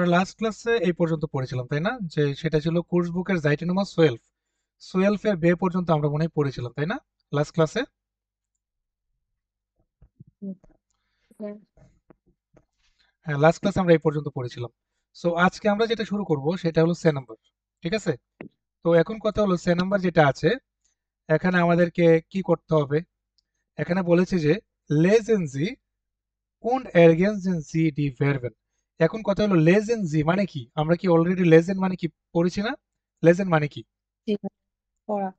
আমরা লাস্ট ক্লাসে এই পর্যন্ত পড়েছিলাম, তাই না? যে সেটা ছিল কোর্স বুকের জাইটেনোমাস সোয়েলফ। সোয়েলফের বে পর্যন্ত আমরা মনে হয় পড়েছিলাম, তাই না, লাস্ট ক্লাসে? হ্যাঁ, হ্যাঁ, লাস্ট ক্লাসে আমরা এই পর্যন্ত পড়েছিলাম। সো আজকে আমরা যেটা শুরু করব সেটা হলো সে নাম্বার। ঠিক আছে? তো এখন কথা হলো সে নাম্বার যেটা আছে, এখানে আমাদেরকে কি করতে হবে? এখানে বলেছে যে লেজেন্সি কোন এর্গেনসেন্সি ডি ভার্বেন। এখন কথা হলো লেজেন্সি মানে কি? আমরা কি অলরেডি লেজেন্ড মানে কি পড়েছি না? লেজেন্ড মানে কি? জি ভাই, পড়া।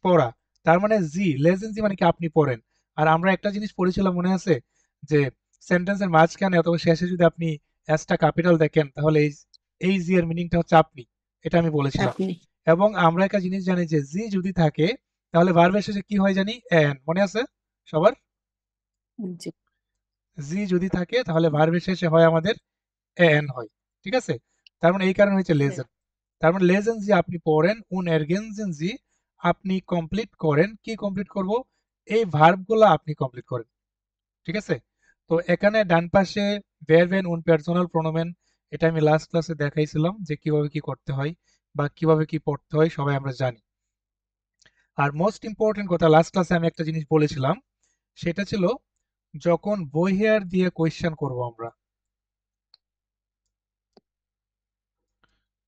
পড়া। তার মানে জি, লেজেন্সি মানে কি আপনি পড়েন। আর আমরা একটা জিনিস পড়েছিলাম মনে আছে, যে সেন্টেন্সের মাঝখানে অথবা শেষে যদি আপনি এসটা ক্যাপিটাল দেখেন তাহলে এই জি এর মিনিংটা হচ্ছে আপনি। এটা আমি বলেছিলাম। আপনি। এবং আমরা একটা জিনিস জানি যে জি যদি থাকে তাহলে ভার্বের শেষে কি হয় জানি? এন। মনে আছে সবার? জি। জি যদি থাকে তাহলে ভার্বের শেষে হয় আমাদের এন হয়। ঠিক আছে? তার মানে এই কারণে হচ্ছে হ্যাঁ, লেজেন্ড। তার মানে লেজেন্ড জি আপনি পড়েন, উন এর্গেনসেন জি আপনি কমপ্লিট করেন। কি কমপ্লিট করব? এই ভার্বগুলো আপনি কমপ্লিট করেন। ঠিক আছে? তো এখানে ডান পাশে ভার্ব উন পার্সোনাল প্রোনোমেন, এটা আমি লাস্ট ক্লাসে দেখাইছিলাম যে কিভাবে কি করতে হয় বা কিভাবে কি পড়তে হয় সবাই আমরা জানি। আর মোস্ট ইম্পর্টেন্ট কথা, লাস্ট ক্লাসে আমি একটা জিনিস বলেছিলাম, সেটা ছিল যখন বহিয়ার দিয়ে কোয়েশ্চেন করব আমরা।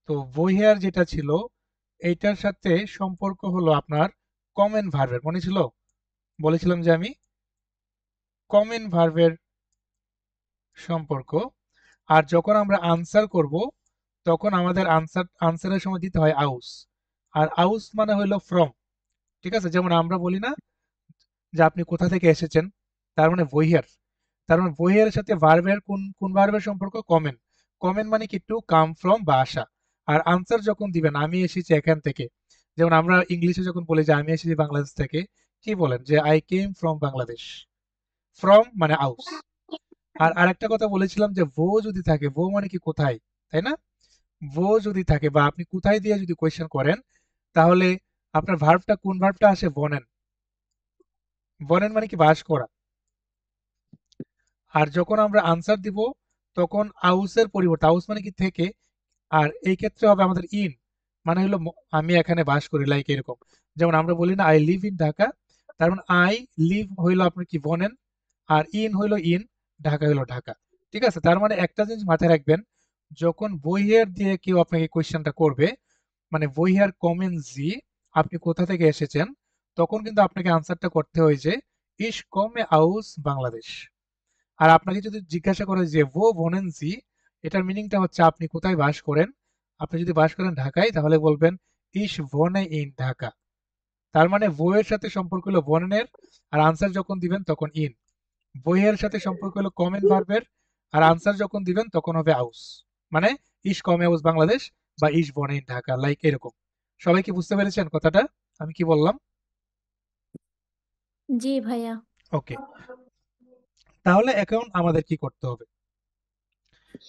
তো বহিয়ার যেটা ছিল এইটার সাথে সম্পর্ক হলো আপনার কমেন ভার্বের। মনে ছিল? বলেছিলাম যে আমি কমেন ভার্বের সম্পর্ক। আর যখন আমরা আনসার করব তখন আমাদের আনসারের সময় দিতে হয় আউস। আর আউস মানে হলো ফ্রম। ঠিক আছে? যেমন আমরা বলি না যে আপনি কোথা থেকে এসেছেন, তার মানে বহিয়ার। তার মানে বহিয়ার সাথে ভার্বের কোন কোন ভার্বের সম্পর্ক? কমেন। কমেন মানে কি? টু কাম ফ্রম বা আসা। আর আনসার যখন দিবেন আমি এসেছি এখান থেকে, যেমন আমরা ইংলিশে যখন বলি যে আমি এসেছি বাংলাদেশ থেকে, কি বলেন? যে I came from Bangladesh. From মানে আউস। আর আরেকটা কথা বলেছিলাম যে ভো যদি থাকে, ভো মানে কি? কোথায়, তাই না? ভো যদি থাকে বা আপনি কোথায় দিয়ে যদি কোয়েশ্চেন করেন তাহলে আপনার ভার্বটা কোন ভার্বটা আসে? বনেন। বনেন মানে কি? বাস করা। আর যখন আমরা আনসার দিব তখন আউসের পরিবর্তে, আউস মানে কি? থেকে। আর এই ক্ষেত্রে হবে আমাদের ইন, মানে হলো আমি এখানে বাস করি, লাইক এরকম। যেমন আমরা বলি না আই লিভ ইন ঢাকা, তার মানে আই লিভ হইলো আপনার কি? বনেন। আর ইন হইলো ইন, ঢাকা হইলো ঢাকা। ঠিক আছে? তার মানে একটা জিনিস মাথায় রাখবেন, যখন বইয়ের দিয়ে কেউ আপনাকে কোয়েশ্চেনটা করবে, মানে বইয়ের কমেন জি আপনি কোথা থেকে এসেছেন, তখন কিন্তু আপনাকে আনসারটা করতে হয় যে ইস কমে আউস বাংলাদেশ। আর আপনাকে যদি জিজ্ঞাসা করে যে ভো ভনেনজি, এটার মিনিংটা হচ্ছে আপনি কোথায় বাস করেন। আপনি যদি বাস করেন ঢাকায় তাহলে বলবেন ইস ভনে ইন ঢাকা। তার মানে ভো এর সাথে সম্পর্ক হলো ভনের, আর আনসার যখন দিবেন তখন ইন। বইয়ের সাথে সম্পর্ক হলো কমেন ভার্বের, আর আনসার যখন দিবেন তখন হবে আউস। মানে ইস কমে আউস বাংলাদেশ বা ইস বনে ইন ঢাকা, লাইক এরকম। সবাই কি বুঝতে পেরেছেন কথাটা আমি কি বললাম? জি ভাইয়া। ওকে। তাহলে এখন আমাদের কি করতে হবে?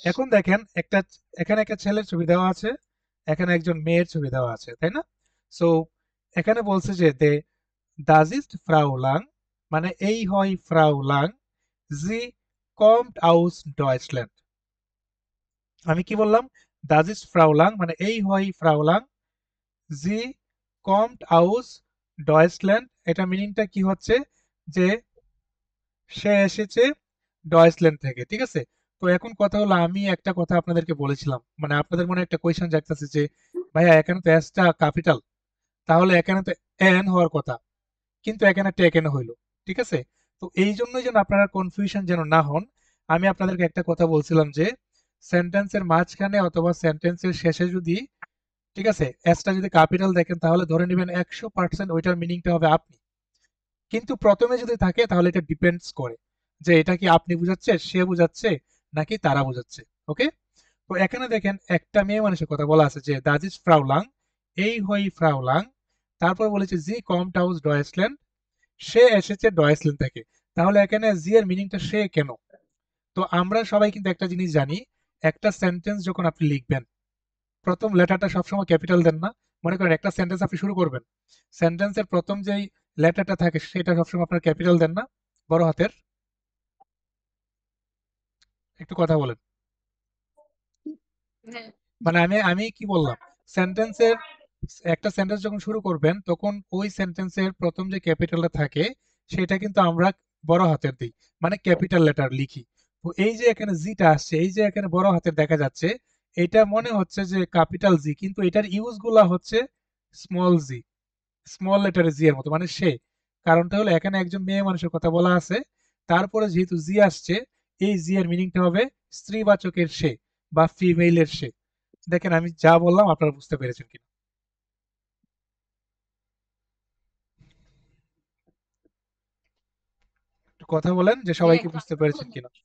এখন দেখেন একটা, এখানে একটা ছেলের ছবি দেওয়া আছে, এখানে একজন মেয়ের ছবি দেওয়া আছে, তাই না? সো এখানে বলছে যে দে das ist Frau Lang, মানে এই হয় ফ্রাউ লাং, জি কমড আউস ডয়েচল্যান্ড। আমি কি বললাম? das ist Frau Lang মানে এই হয় ফ্রাউ লাং, জি কমড আউস ডয়েচল্যান্ড। এটা মিনিংটা কি হচ্ছে? যে সে এসেছে ডয়েচল্যান্ড থেকে। ঠিক আছে? তো এখন কথা হলো আমি একটা কথা আপনাদেরকে বলেছিলাম, মানে আপনাদের মনে একটা কোয়েশ্চেন জাগতেছে যে ভাইয়া এখানে তো এসটা ক্যাপিটাল, তাহলে এখানে তো এন হওয়ার কথা, কিন্তু এখানে টেকেন হইলো। ঠিক আছে? তো এই জন্যই যেন আপনারা কনফিউশন যেন না হন, আমি আপনাদেরকে একটা কথা বলছিলাম যে সেন্টেন্সের মাঝখানে অথবা সেন্টেন্সের শেষে যদি, ঠিক আছে, এসটা যদি ক্যাপিটাল দেখেন তাহলে ধরে নেবেন 100% ওইটার মিনিংটা হবে আপনি। কিন্তু প্রথমে যদি থাকে তাহলে এটা ডিপেন্ডস করে যে এটা কি আপনি বুঝাচ্ছে, সে বুঝাচ্ছে, নাকি তারা বুঝাচ্ছে। ওকে? তো এখানে দেখেন একটা মেয়ে মানুষের কথা বলা আছে যে দাজ ইজ ফ্রাউলাং, এই হই ফ্রাউলাং। তারপর বলেছে জি কমট হাউস ডয়েসল্যান্ড, সে এসেছে ডয়েসল্যান্ড থেকে। তাহলে এখানে জি এর মিনিংটা সে কেন? তো আমরা সবাই কিন্তু একটা জিনিস জানি, একটা সেন্টেন্স যখন আপনি লিখবেন প্রথম লেটারটা সবসময় ক্যাপিটাল দেন না? মনে করেন একটা সেন্টেন্স আপনি শুরু করবেন, সেন্টেন্সের প্রথম যেই লেটারটা থাকে সেটা সবসময় আপনার ক্যাপিটাল দেন না? বড় হাতের। একটু কথা বলেন। মানে আমি আমি কি বললাম, সেন্টেন্সের একটা সেন্টেন্স যখন শুরু করবেন তখন ওই সেন্টেন্সের প্রথম যে ক্যাপিটালটা থাকে সেটা কিন্তু আমরা বড় হাতের দিই, মানে ক্যাপিটাল লেটার লিখি। তো এই যে এখানে জিটা আসছে, এই যে এখানে বড় হাতের দেখা যাচ্ছে, এটা মনে হচ্ছে যে ক্যাপিটাল জি, কিন্তু এটার ইউজ গুলা হচ্ছে স্মল জি, স্মল লেটারে জি এর মতো, মানে সে। কারণটা হলো এখানে একজন মেয়ে মানুষের কথা বলা আছে, তারপরে যেহেতু জি আসছে, এই জি এর মিনিংটা হবে স্ত্রীবাচকের সে বা ফিমেইলের সে। দেখেন আমি যা বললাম আপনারা বুঝতে পেরেছেন কিনা, একটু কথা বলেন যে সবাই কি বুঝতে পেরেছেন কিনা। জি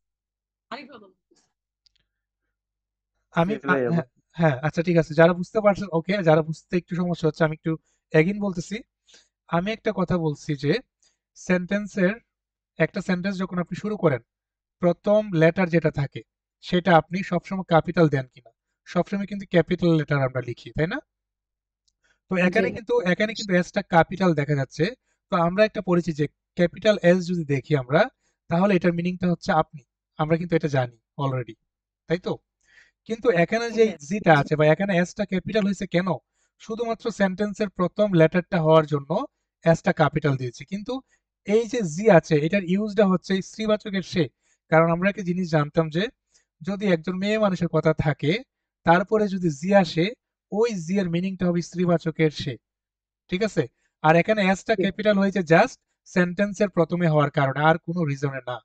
আমি ভাইয়া হ্যাঁ, হ্যাঁ, আচ্ছা ঠিক আছে, যারা বুঝতে পারছেন ওকে, যারা বুঝতে একটু সমস্যা হচ্ছে আমি একটু এগিন বলতেছি। আমি একটা কথা বলছি যে সেন্টেন্সের একটা সেন্টেন্স যখন আপনি শুরু করেন, প্রথম লেটার যেটা থাকে সেটা আপনি সবসময় ক্যাপিটাল দেন কিনা। সবসময় কিন্তু ক্যাপিটাল লেটার আমরা লিখি, তাই না? তো জি এখানে কিন্তু এসটা ক্যাপিটাল দেখা যাচ্ছে। তো আমরা একটা পড়েছি যে ক্যাপিটাল এস যদি দেখি আমরা, তাহলে এটার মিনিংটা হচ্ছে আপনি। আমরা কিন্তু এটা জানি অলরেডি, তাই তো? কিন্তু এখানে যে জিটা আছে বা এখানে এসটা ক্যাপিটাল হয়েছে কেন? শুধুমাত্র সেন্টেন্সের প্রথম লেটারটা হওয়ার জন্য এসটা ক্যাপিটাল দিয়েছি, কিন্তু এই যে জি আছে এটার ইউজটা হচ্ছে স্ত্রীবাচকের সে। কারণ আমরা একটা জিনিস জানতাম যে যদি একজন মেয়ে মানুষের কথা থাকে, তারপরে যদি জি আসে, ওই জি এর মিনিংটা হবে স্ত্রীবাচকের সে। ঠিক আছে? আর এখানে এসটা ক্যাপিটাল হয়েছে জাস্ট সেন্টেন্সের প্রথমে হওয়ার কারণে, আর কোনো রিজনে না।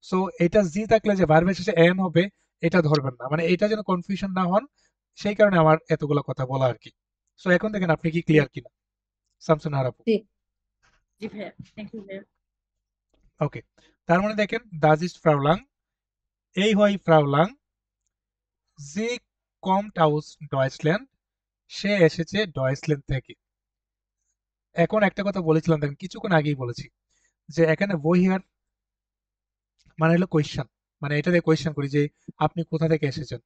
সো এটা জি থাকলে যে ভার্বের শেষে এন হবে, এটা ধরবেন না, মানে এটা যেন কনফিউশন না হন, সেই কারণে আমার এতগুলো কথা বলা আর কি। সো এখন দেখেন আপনি কি ক্লিয়ার কিনা, শামসুন আরাপু। জি ওকে, তার মানে দেখেন দাস ইজ ফ্রাউলাং, এই হয় ফ্রাউলাং, জি কমট আউস ডয়েচল্যান্ড, সে এসেছে ডয়েচল্যান্ড থেকে। এখন একটা কথা বলেছিলাম, দেখেন কিছুক্ষণ আগেই বলেছি যে এখানে বহিয়ার মানে হলো কোয়েশ্চেন, মানে এটা দিয়ে কোয়েশ্চেন করি যে আপনি কোথা থেকে এসেছেন।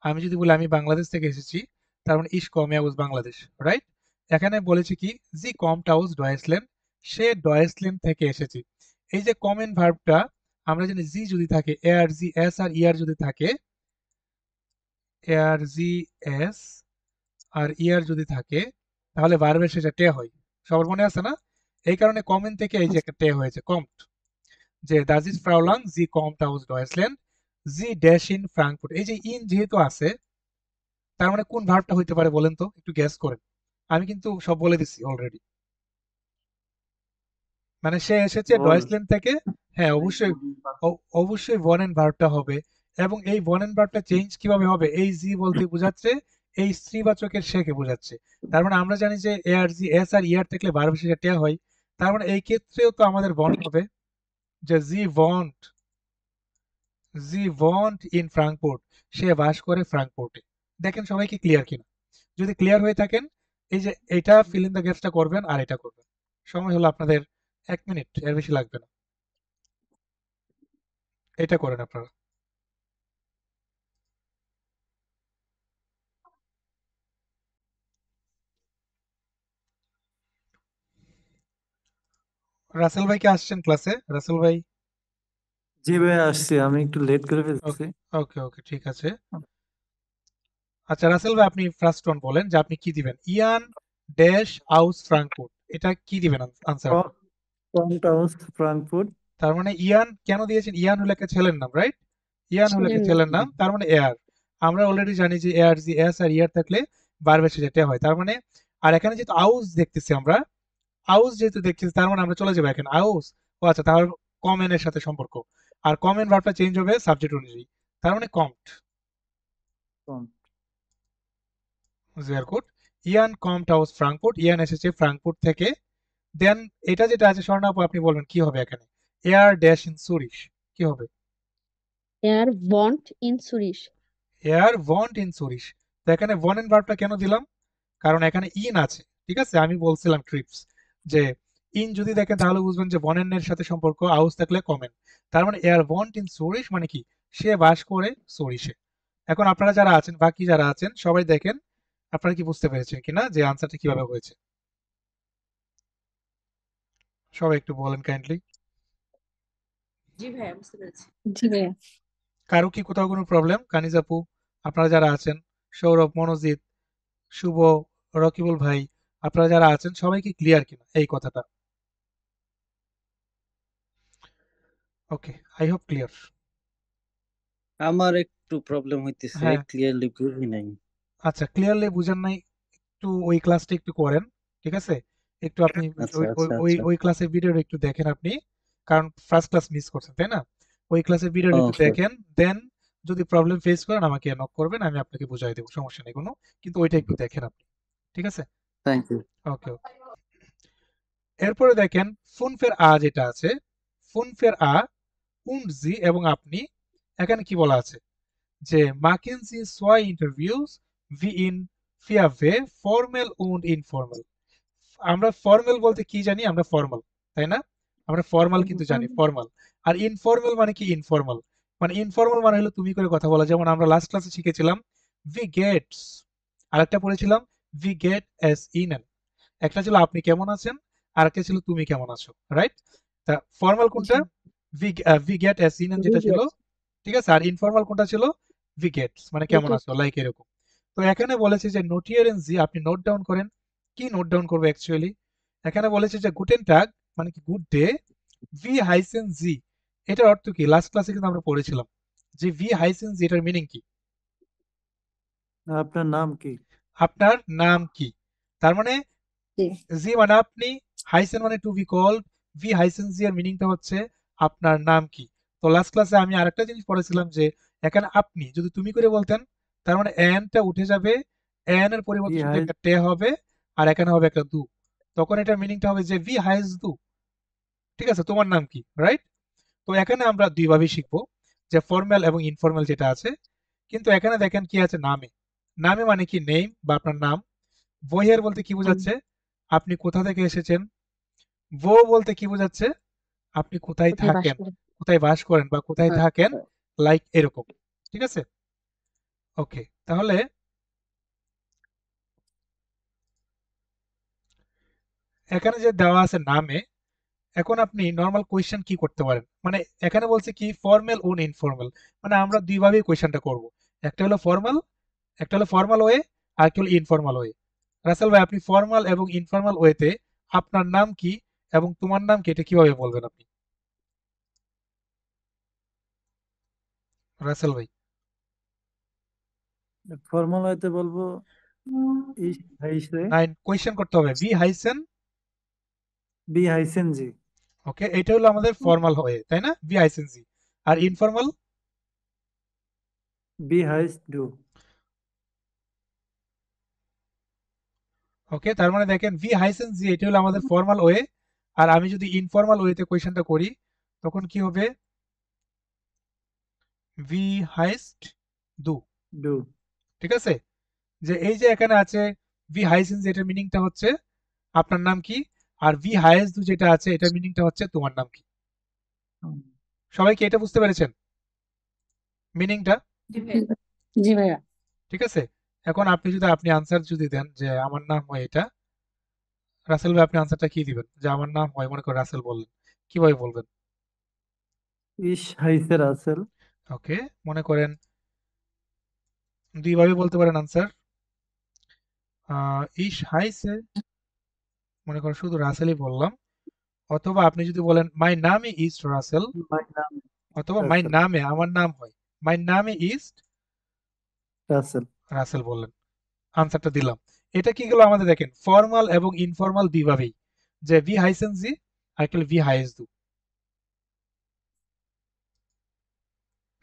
আমি যদি বলি আমি বাংলাদেশ থেকে এসেছি, তার মানে ইস কমে আউস বাংলাদেশ, রাইট? এখানে বলেছি কি জি কমট আউস ডয়েসল্যান্ড, সে ডয়েসল্যান্ড থেকে এসেছে। এই যে কমেন্ট ভার্বটা, আমরা জানি জি যদি থাকে, এ আর জি এস আর ই আর যদি থাকে, এ আর জি এস আর ই আর যদি থাকে, তাহলে ভার্বের শেষে টে হয়। সবার মনে আছে না? এই কারণে কমেন্ট থেকে এই যে একটা টে হয়েছে কমট, যে das ist Frau Lang, sie kommt aus Deutschland, sie dash in Frankfurt। এই যে ইন যেহেতু আছে, তার মানে কোন ভার্বটা হইতে পারে বলেন তো, একটু গেস করেন। আমি কিন্তু সব বলে দিছি অলরেডি। মানে সে এসেছে বল। ডয়েচল্যান্ড থেকে। হ্যাঁ, অবশ্যই, অবশ্যই বনেন ভার্বটা হবে। এবং এই বনেন ভার্বটা চেঞ্জ কিভাবে হবে, এই জি বলতে বোঝাচ্ছে এই স্ত্রীবাচকের সেকে বোঝাচ্ছে। তার মানে আমরা জানি যে এ আর জি এস আর ইয়ার থাকলে ভার্ব শেষে টে হয়। তার মানে এই ক্ষেত্রেও তো আমাদের বন্ড হবে, যে জি ভন্ট ইন ফ্রাঙ্কফুর্ট, সে বাস করে ফ্রাঙ্কফুর্টে। দেখেন সবাই কি ক্লিয়ার কিনা। যদি ক্লিয়ার হয়ে থাকেন, এই যে এটা ফিল ইন দ্য গ্যাপসটা করবেন আর এটা করবেন। সময় হলো আপনাদের 1 মিনিট, এর বেশি লাগবে না। এটা করেন আপনারা। রাসেল ভাই কি আসছেন ক্লাসে? রাসেল ভাই? জি ভাইয়া আসছি, আমি একটু লেট করে ফেলছি। ওকে, ওকে, ওকে, ঠিক আছে। আচ্ছা রাসেল ভাই, আপনি ফার্স্ট ওয়ান বলেন যে আপনি কি দিবেন, ইয়ান ড্যাশ আউস ফ্রাঙ্কফুর্ট, এটা কি দিবেন আনসার আপনি? কমটাউস ফ্রাঙ্কফুর্ট। তার মানে ইয়ান কেন দিয়েছেন, ইয়ান হলো একটা ছেলের নাম, রাইট? ইয়ান হলো একটা ছেলের নাম ছেলের নাম, তার মানে এয়ার। আমরা অলরেডি জানি যে এয়ার জি এস আর ইয়ার থাকলে বারবার সেটা হয়, তার মানে। আর এখানে যেহেতু আউস দেখতেছি আমরা, আউস যেহেতু দেখতেছি, তার মানে আমরা চলে যাবো এখানে আউস। ও আচ্ছা, তাহলে কমেন এর সাথে সম্পর্ক, আর কমেন ভার্বটা চেঞ্জ হবে সাবজেক্ট অনুযায়ী, তার মানে কমট। কম। জেয়ার কোড, ইয়ান কমট আউস ফ্রাঙ্কফুর্ট, ইয়ান এসেছে ফ্রাঙ্কফুর্ট থেকে। দেন এটা যেটা আছে স্বর্ণাপু, আপনি বলবেন কি হবে এখানে, এয়ার ড্যাশ ইন সুরিশ, কি হবে? এয়ার বন্ট ইন সুরিশ। এয়ার ভন্ট ইন সুরিশ। তো এখানে ভন এন্ড ভার্বটা কেন দিলাম? কারণ এখানে ইন আছে। ঠিক আছে, আমি বলছিলাম ট্রিপস যে ইন যদি দেখেন তাহলে বুঝবেন যে বনেন এর সাথে সম্পর্ক, আউস থাকলে কমেন। তার মানে এয়ার ভন্ট ইন সুরিশ মানে কি, সে বাস করে সুরিশে। এখন আপনারা যারা আছেন, বাকি যারা আছেন সবাই দেখেন আপনারা কি বুঝতে পেরেছেন কিনা যে আনসারটা কিভাবে হয়েছে। সবাই একটু বলেন কাইন্ডলি। জি ভাইয়া। কারো কি কোথাও কোনো প্রবলেম? কানিজ আপু, আপনারা যারা আছেন সৌরভ, মনোজিৎ, শুভ, রকিবুল ভাই, আপনারা যারা আছেন সবাই কি ক্লিয়ার কিনা এই কথাটা? ওকে, আই হোপ ক্লিয়ার। আমার একটু প্রবলেম হইতেছে, হ্যাঁ, ক্লিয়ারলি বুঝি নাই। আচ্ছা, ক্লিয়ারলি বুঝেন নাই, একটু ওই ক্লাসটা একটু করেন, ঠিক আছে? একটু আপনি আচ্ছা ওই ওই আচ্ছা ওই আচ্ছা। ওই ক্লাসের ভিডিওটা একটু দেখেন আপনি, কারণ ফার্স্ট ক্লাস মিস করছেন, তাই না? ওই ক্লাসের ভিডিওটা একটু ওকে, দেখেন, দেন যদি প্রবলেম ফেস করেন আমাকে নক করবেন, আমি আপনাকে বুঝাই দেবো, সমস্যা নেই কোনো, কিন্তু ওইটা একটু দেখেন আপনি, ঠিক আছে? Thank you. Okay okay. এরপরে দেখেন ফুনফের আ যেটা আছে, ফুনফের আ, und sie এবং আপনি, এখানে কি বলা আছে যে machen Sie zwei Interviews wie in Fiave, formal und informal। আমরা ফর্মাল বলতে কি জানি? আমরা ফর্মাল, তাই না? আমরা ফর্মাল কিন্তু জানি, ফর্মাল। আর ইনফর্মাল মানে কি? ইনফর্মাল। মানে ইনফর্মাল মানে হলো তুমি করে কথা বলা, যেমন আমরা লাস্ট ক্লাসে শিখেছিলাম ভি গেটস, আরেকটা পড়েছিলাম ভি গেট এস ইনেন। একটা ছিল আপনি কেমন আছেন, আর একটা ছিল তুমি কেমন আছো, রাইট? তা ফর্মাল কোনটা? ভি গেট এস ইনেন যেটা ছিল, Vigets. ঠিক আছে? আর ইনফর্মাল কোনটা ছিল? ভি গেটস মানে কেমন Viget. আছো, লাইক এরকম। তো এখানে বলেছে যে নোটিয়ারেন জি, আপনি নোট ডাউন করেন। কি নোট ডাউন করবো অ্যাকচুয়ালি? এখানে বলেছে যে গুটেন টাগ মানে কি গুড ডে, ভি হাইসেন জি, এটার অর্থ কি? লাস্ট ক্লাসে কিন্তু আমরা পড়েছিলাম যে ভি হাইসেন জি এটার মিনিং কি? আপনার নাম কি? আপনার নাম কি? তার মানে জি। জি মানে আপনি, হাইসেন মানে টু বি কল্ড, ভি হাইসেন জি এর মিনিংটা হচ্ছে আপনার নাম কি। তো লাস্ট ক্লাসে আমি আরেকটা জিনিস পড়েছিলাম যে এখানে আপনি যদি তুমি করে বলতেন, তার মানে এনটা উঠে যাবে, এন এর ভি পরিবর্তে শুধু হাই একটা টে হবে, আর এখানে হবে একটা দু, তখন এটার মিনিংটা হবে যে ভি হাইজ দু, ঠিক আছে? তোমার নাম কি, রাইট? তো এখানে আমরা দুইভাবেই শিখবো, যে ফর্মাল এবং ইনফর্মাল যেটা আছে। কিন্তু এখানে দেখেন কি আছে নামে, নামে মানে কি? নেম বা আপনার নাম। বইয়ের বলতে কি বোঝাচ্ছে? আপনি কোথা থেকে এসেছেন। ভো বলতে কি বোঝাচ্ছে? আপনি কোথায় কোথায় বাস থাকেন, করে? কোথায় বাস করেন বা কোথায় হ্যাঁ। থাকেন, লাইক এরকম, ঠিক আছে? ওকে, তাহলে এখানে যে দেওয়া আছে নামে, এখন আপনি নর্মাল কোয়েশ্চেন কি করতে পারেন? মানে এখানে বলছে কি ফর্মাল ও ইনফর্মাল, মানে আমরা দুইভাবেই কোয়েশ্চেনটা করব। একটা হলো ফর্মাল, একটা হলো ফর্মাল ওয়ে, আর একটা হলো ইনফর্মাল ওয়ে। রাসেল ভাই, আপনি ফর্মাল এবং ইনফর্মাল ওয়েতে আপনার নাম কি এবং তোমার নাম কি এটা কিভাবে বলবেন আপনি? রাসেল ভাই। ফর্মাল হইতে বলবো ইস হাইসে, নাইন কোয়েশ্চেন করতে হবে ভি হাইসেন। বি হাইসেন জি, ওকে, এটা হলো আমাদের ফর্মাল হয়ে, তাই না? ভি হাইসেন জি। আর ইনফর্মাল? বি হাইস ডু। ওকে, তার মানে দেখেন ভি হাইসেন জি এটা হলো আমাদের ফর্মাল ওয়ে, আর আমি যদি ইনফর্মাল ওয়েতে কোয়েশ্চেনটা করি তখন কি হবে? ভি হাইস্ট দু, ডু। ঠিক আছে? যে এই যে এখানে আছে ভি হাইসেন জি, এটার মিনিংটা হচ্ছে আপনার নাম কি, আর ভি হাইয়েস্ট দু যেটা আছে এটার মিনিংটা হচ্ছে তোমার নাম কি। সবাই কি এটা বুঝতে পেরেছেন মিনিংটা? জি ভাইয়া। ঠিক আছে, এখন আপনি যদি আপনি আনসার যদি দেন যে আমার নাম হয় এটা, রাসেল ভাই আপনি আনসারটা কি দিবেন? যে আমার নাম হয়, মনে করে রাসেল বললেন, কিভাবে বলবেন? ইস হাইসে রাসেল। ওকে, মনে করেন দুইভাবে বলতে পারেন আনসার। ইস হাইসে, মনে করেন শুধু রাসেলই বললাম, অথবা আপনি যদি বলেন মাই নামে ইজ রাসেল, মাই নাম অথবা মাই রাসেল। নামে, আমার নাম হয়, মাই নামে ইজ রাসেল। রাসেল বললেন, আনসারটা দিলাম। এটা কি গেল আমাদের? দেখেন ফর্মাল এবং ইনফর্মাল দুইভাবেই, যে ভি হাইসেন জি আর কি ভি হাইস দু।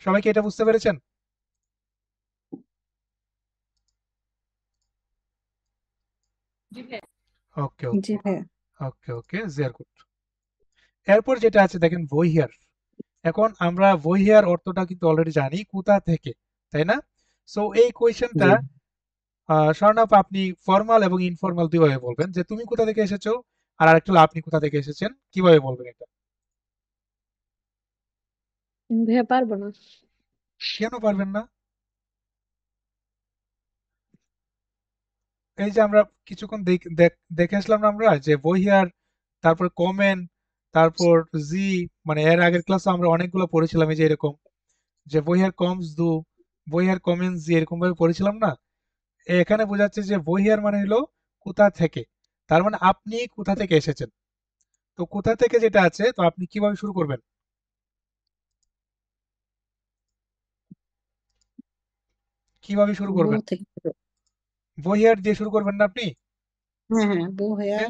সবাই কি এটা বুঝতে পেরেছেন? ওকে জি ওকে ভাইয়া। ওকে ওকে, জের গুড। এরপর যেটা আছে দেখেন বহিয়ার। এখন আমরা বহিয়ার অর্থটা কিন্তু অলরেডি জানি, কোথা থেকে, তাই না? সো এই কোয়েশ্চেনটা জি, স্বর্ণাপ আপনি ফর্মাল এবং ইনফর্মাল দুইভাবে বলবেন, যে তুমি কোথা থেকে এসেছো, আর আরেকটা হলো আপনি কোথা থেকে এসেছেন, কিভাবে বলবেন এটা? ভাইয়া পারবো না। কেন পারবেন না? এই যে আমরা কিছুক্ষণ দেখে আসলাম না আমরা যে বহিয়ার, তারপর কমেন, তারপর জি, মানে এর আগের ক্লাসে আমরা অনেকগুলো পড়েছিলাম এই যে এরকম, যে বহিয়ার কমস দু, বহিয়ার কমেন্স জি, এরকম ভাবে পড়েছিলাম না? এখানে বোঝাচ্ছে যে woher মানে হলো কোথা থেকে, তার মানে আপনি কোথা থেকে এসেছেন। তো কোথা থেকে যেটা আছে, তো আপনি কিভাবে শুরু করবেন? কিভাবে শুরু বউ করবেন? থেকে শুরু। woher দিয়ে শুরু করবেন না আপনি? হ্যাঁ হ্যাঁ, বউ হইয়া। ওকে,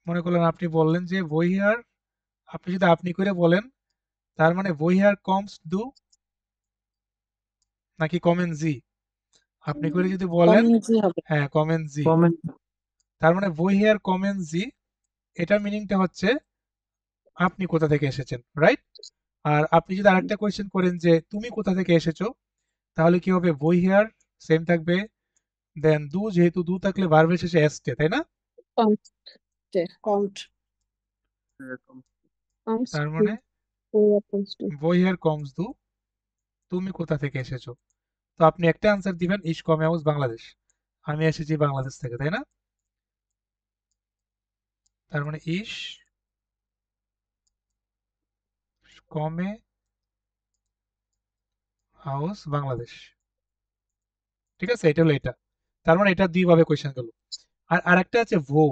মনে করলেন আপনি বললেন যে woher, আপনি যদি আপনি করে বলেন তার মানে woher comes do নাকি কমেন জি? আপনি করে যদি বলেন, কমিউনিটি হবে। হ্যাঁ কমেন জি, কমেন্ট তার মানে woher কমেন জি, এটার মিনিংটা হচ্ছে আপনি কোথা থেকে এসেছেন, রাইট? আর আপনি যদি আরেকটা কোয়েশ্চেন করেন যে তুমি কোথা থেকে এসেছো, তাহলে কি হবে? woher সেম থাকবে, দেন দু, যেহেতু দু থাকলে ভার্বের শেষে এসটে, তাই না? কমট কমস তার টু। মানে woher comes to। woher comes du, তুমি কোথা থেকে এসেছো। তো আপনি একটা আনসার দিবেন, ইস কমে হাউস বাংলাদেশ, আমি এসেছি বাংলাদেশ থেকে, তাই না? তার মানে ইস কমে হাউস বাংলাদেশ, ঠিক আছে? এটা হলো এটা। তার মানে এটা দুই ভাবে কোয়েশ্চেন গেল। আর আরেকটা আছে ভো,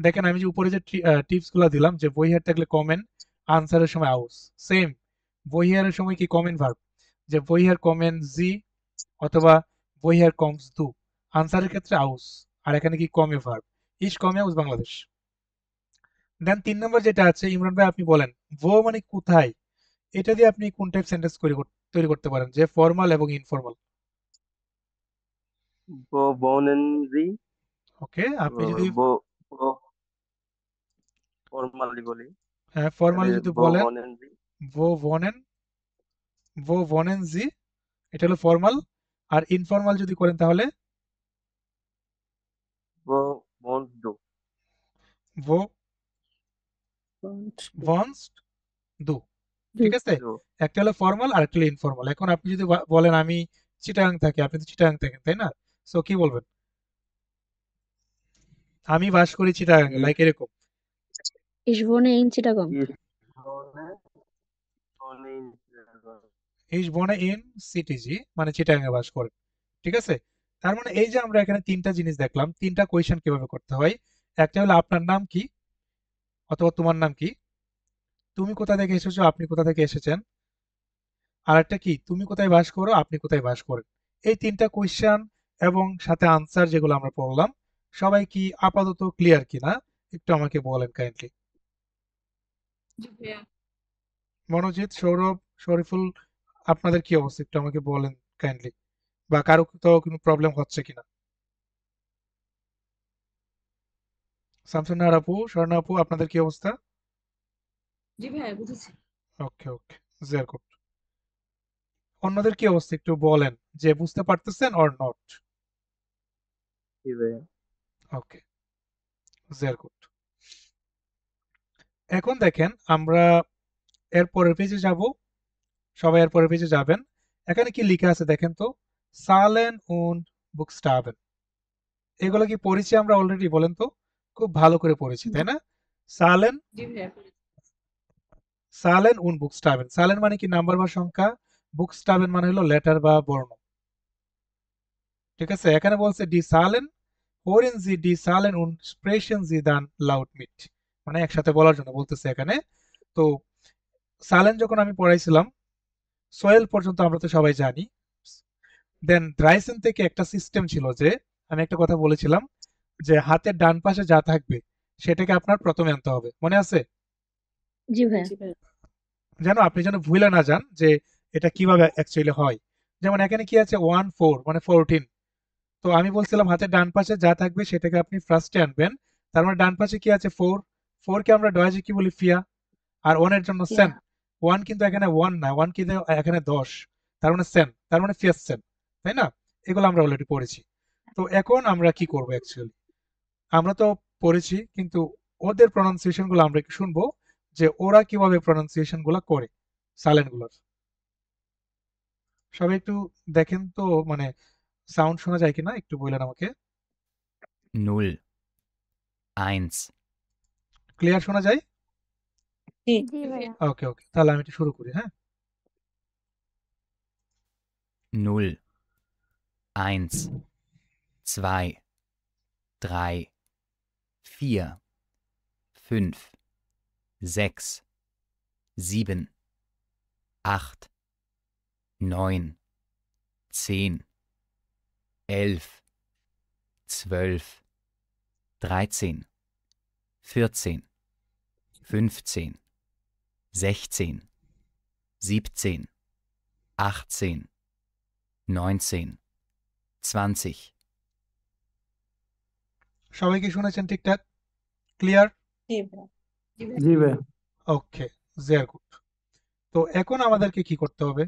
দেখেন আমি যে উপরে যে টিপস গুলো দিলাম যে বই থাকলে কমেন, আনসারের সময় আউস, সেম বই সময় কি কমেন ভার্ব, যে বই কমেন জি অথবা বই কমস দু, আনসারের ক্ষেত্রে আউস, আর এখানে কি কমে ভার্ব, ইস কমে আউস বাংলাদেশ। দেন 3 নম্বর যেটা আছে, ইমরান ভাই আপনি বলেন, ভো মানে কোথায়, এটা দিয়ে আপনি কোন টাইপ সেন্টেন্স তৈরি করতে পারেন, যে ফর্মাল এবং ইনফর্মাল? বনেনজি ওকে, আপনি যদি ফর্মালি বলি, হ্যাঁ তাহলে ফর্মালি যদি বলেন বনেনজি ভো ভনেন, ভো ভনেন জি, এটা হলো ফর্মাল। আর ইনফর্মাল যদি করেন তাহলে বন্ধু ভো কমট টু। ভনস দু, ঠিক আছে? একটা হলো ফর্মাল আর একটা হলো ইনফর্মাল। এখন আপনি যদি বলেন আমি চিটাগাং থাকি, আপনি তো চিটাগাং থাকেন, তাই না? সো কি বলবেন? আমি বাস করি চিটাগাং, লাইক এরকম। Ich wohne in Chittagong। ইস বনে ইন সিটিজি মানে চিটাগাং এ বাস করেন, ঠিক আছে? তার মানে এই যে আমরা এখানে তিনটা জিনিস দেখলাম, তিনটা কোয়েশ্চেন কিভাবে করতে হয়। একটা হলো আপনার নাম কি অথবা তোমার নাম কি, তুমি কোথা থেকে এসেছো, আপনি কোথা থেকে এসেছেন, আর একটা কি তুমি কোথায় বাস করো, আপনি কোথায় বাস করেন। এই তিনটা কোয়েশ্চেন এবং সাথে আনসার যেগুলো আমরা পড়লাম, সবাই কি আপাতত ক্লিয়ার কিনা একটু আমাকে বলেন কাইন্ডলি। মনোজিৎ, সৌরভ, শরীফুল, আপনাদের কি অবস্থা একটু আমাকে বলেন কাইন্ডলি, বা কারো তো কোনো প্রবলেম হচ্ছে কিনা। শামসুন্নাহার আপু, স্বর্ণা আপু, আপনাদের কি অবস্থা? জি ভাইয়া, বুঝেছি। ওকে ওকে, জের গুড। অন্যদের কি অবস্থা একটু বলেন, যে বুঝতে পারতেছেন অর নট? কি ভাইয়া? ওকে, জের গুড। এখন দেখেন আমরা এর পরের পেজে যাব, সবাই এর পরের পেজে যাবেন। এখানে কি লেখা আছে দেখেন তো, সালেন উন্ড বুকস্টাবেন, এগুলো কি পড়েছি আমরা অলরেডি, বলেন তো? খুব ভালো করে পড়েছি, তাই না? সালেন, জি ভাইয়া। সালেন উন্ড বুকস্টাবেন, সালেন মানে কি নাম্বার বা সংখ্যা, বুকস্টাবেন মানে হলো লেটার বা বর্ণ, ঠিক আছে? এখানে বলছে ডি সালেন হোরেন জি ডি সালেন উন্ড স্প্রেশন জি দান লাউড মিট, মানে একসাথে বলার জন্য বলতেছে এখানে। তো সালেন যখন আমি পড়াইছিলাম, সোয়েল পর্যন্ত আমরা তো সবাই জানি। দেন ড্রাইসেন থেকে একটা সিস্টেম ছিল যে, আমি একটা কথা বলেছিলাম যে হাতের ডান পাশে যা থাকবে সেটাকে আপনার প্রথমে আনতে হবে, মনে আছে? জি ভাইয়া। যেন আপনি যেন ভুলে না যান যে এটা কিভাবে অ্যাকচুয়ালি হয়। যেমন এখানে কি আছে 1 4 মানে 14, তো আমি বলছিলাম হাতের ডান পাশে যা থাকবে সেটাকে আপনি ফার্স্টে আনবেন। তার মানে ডান পাশে কি আছে 4, 4 কে আমরা ডয়েজে কি বলি ফিয়া, আর 1 এর জন্য সেন, 1 কিন্তু এখানে 1 না, 1 কিন্তু এখানে 10, তার মানে সেন, তার মানে ফিয়াস সেন, তাই না? এগুলো আমরা অলরেডি পড়েছি। তো এখন আমরা কি করব অ্যাকচুয়ালি, আমরা তো পড়েছি কিন্তু ওদের প্রনাউন্সিয়েশন গুলো আমরা একটু শুনবো, যে ওরা কিভাবে প্রনাউন্সিয়েশন গুলো করে সাইলেন্ট গুলোর। সবাই একটু দেখেন তো, মানে সাউন্ড শোনা যায় কিনা একটু বললেন আমাকে। 0, 1, ক্লিয়ার শোনা যায়? জি জি ভাইয়া। ওকে ওকে, তাহলে আমি একটু শুরু করি, হ্যাঁ। 0, 1, 2, 3, 4, 5, 6, 7, 8, 9, 10, 11, 12, 13, 14, 15, 16, 17, 18, 19, 20. সবাই কি শুনেছেন ঠিকঠাক? ক্লিয়ার? জি ভাইয়া। জি ভাইয়া। ওকে, ভেরি গুড। তো এখন আমাদেরকে কি করতে হবে?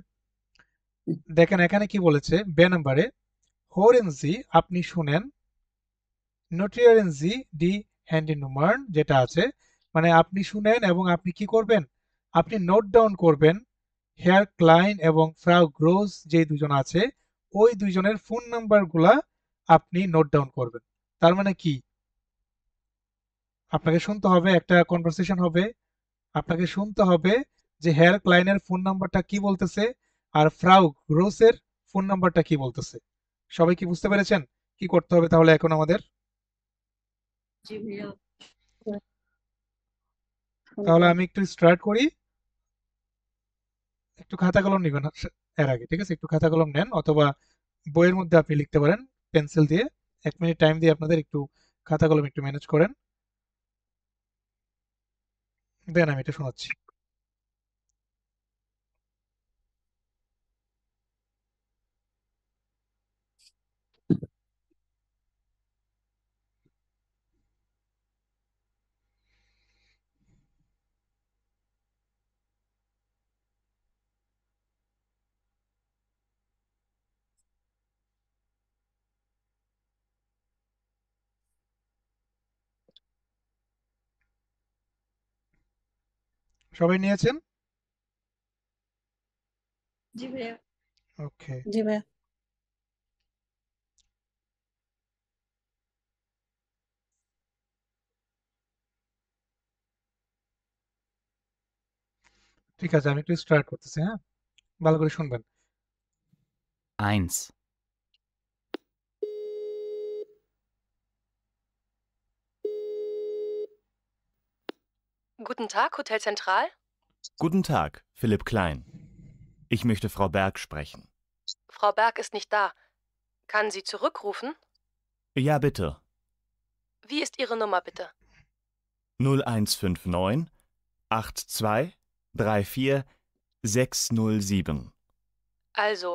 দেখেন এখানে কি বলেছে, বে নাম্বারে হোরেনজি আপনি শুনেন, নোটিয়ারেনজি ডি হ্যান্ডি নুমার্ন যেটা আছে, মানে আপনি শুনেন এবং আপনি কি করবেন, আপনি নোট ডাউন করবেন হেয়ার ক্লাইন এবং ফ্রাউ গ্রোস যে দুজন আছে ওই দুইজনের ফোন নাম্বারগুলা আপনি নোট ডাউন করবেন। তার মানে কি, আপনাকে শুনতে হবে, একটা কনভারসেশন হবে, আপনাকে শুনতে হবে যে হেয়ার ক্লাইনের ফোন নাম্বারটা কি বলতেছে আর ফ্রাউ গ্রোসের ফোন নাম্বারটা কি বলতেছে। সবাই কি বুঝতে পেরেছেন কি করতে হবে তাহলে এখন আমাদের? জি ভাইয়া। তাহলে আমি একটু স্টার্ট করি। একটু খাতা কলম নিবেন এর আগে, ঠিক আছে? একটু খাতা কলম নেন অথবা বইয়ের মধ্যে আপনি লিখতে পারেন পেন্সিল দিয়ে। 1 মিনিট টাইম দিয়ে আপনাদের একটু খাতা কলম একটু ম্যানেজ করেন, দেন আমি এটা শোনাচ্ছি। সবাই নিয়েছেন? জি ভাইয়া। ওকে, জি ভাইয়া। ঠিক আছে, আমি একটু স্টার্ট করতেছি। হ্যাঁ, ভালো করে শুনবেন। 1, Guten Tag, Hotel Zentral. Guten Tag, Philipp Klein. Ich möchte Frau Berg sprechen. Frau Berg ist nicht da. Kann sie zurückrufen? Ja, bitte. Wie ist Ihre Nummer bitte? 0159 82 34 607. Also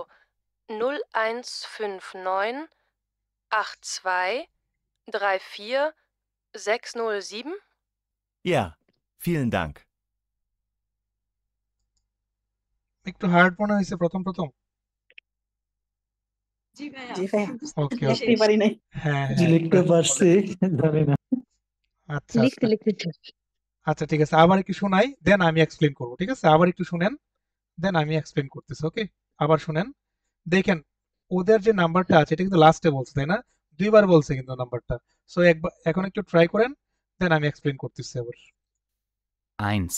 0159 82 34 607. Ja, vielen Dank. একটু hard মনে হয়েছে প্রথম প্রথম। জি ভাইয়া। জি ভাইয়া। ওকে ওকে, লিখতে পারি নাই। হ্যাঁ জি হ্যাঁ, লিখতে পারছি, জানি না। আচ্ছা লিখতে আচ্ছা লিখতে আচ্ছা, ঠিক আছে, আবার একটু শোনাই দেন আমি এক্সপ্লেন করবো। ঠিক আছে, আবার একটু শুনেন দেন আমি এক্সপ্লেন করতেছি। ওকে, আবার শুনেন। দেখেন ওদের যে নাম্বারটা আছে এটা কিন্তু লাস্টে বলছে, তাই না? দুইবার বলছে কিন্তু নাম্বারটা। সো একবার এখন একটু ট্রাই করেন দেন আমি এক্সপ্লেন করতেছি আবার। 1,